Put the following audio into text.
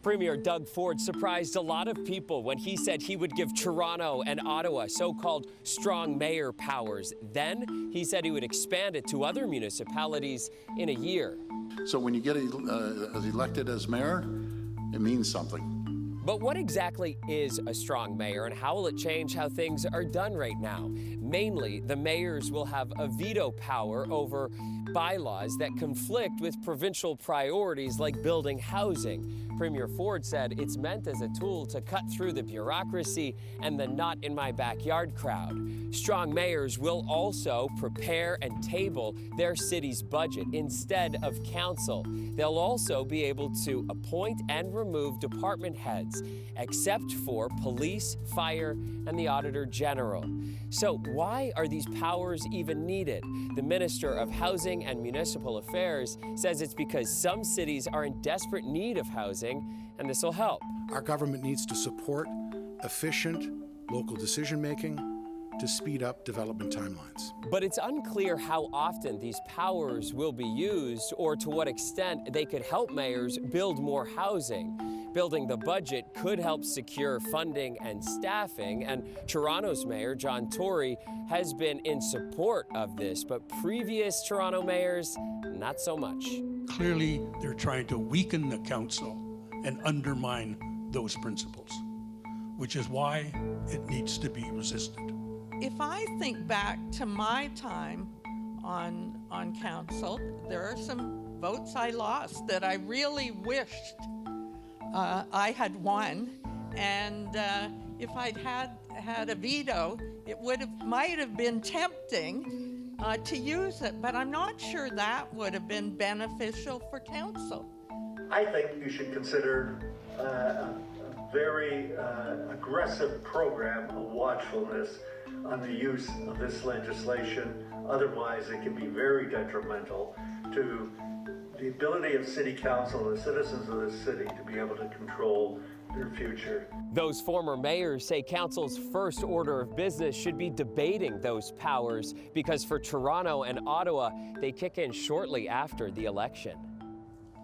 Premier Doug Ford surprised a lot of people when he said he would give Toronto and Ottawa so-called strong mayor powers. Then he said he would expand it to other municipalities in a year. So when you get elected as mayor, it means something. But what exactly is a strong mayor, and how will it change how things are done right now? Mainly, the mayors will have a veto power over bylaws that conflict with provincial priorities like building housing. Premier Ford said it's meant as a tool to cut through the bureaucracy and the not-in-my-backyard crowd. Strong mayors will also prepare and table their city's budget instead of council. They'll also be able to appoint and remove department heads, except for police, fire, and the Auditor General. So why are these powers even needed? The Minister of Housing and Municipal Affairs says it's because some cities are in desperate need of housing, and this will help. Our government needs to support efficient local decision-making to speed up development timelines. But it's unclear how often these powers will be used or to what extent they could help mayors build more housing. Building the budget could help secure funding and staffing, and Toronto's mayor, Tory, has been in support of this, but previous Toronto mayors, not so much. Clearly, they're trying to weaken the council and undermine those principles, which is why it needs to be resisted. If I think back to my time on council, there are some votes I lost that I really wished I had won, and if I'd had a veto, it might have been tempting to use it, but I'm not sure that would have been beneficial for council. I think you should consider a very aggressive program of watchfulness on the use of this legislation. Otherwise, it can be very detrimental to the ability of City Council and the citizens of this city to be able to control their future. Those former mayors say council's first order of business should be debating those powers, because for Toronto and Ottawa, they kick in shortly after the election.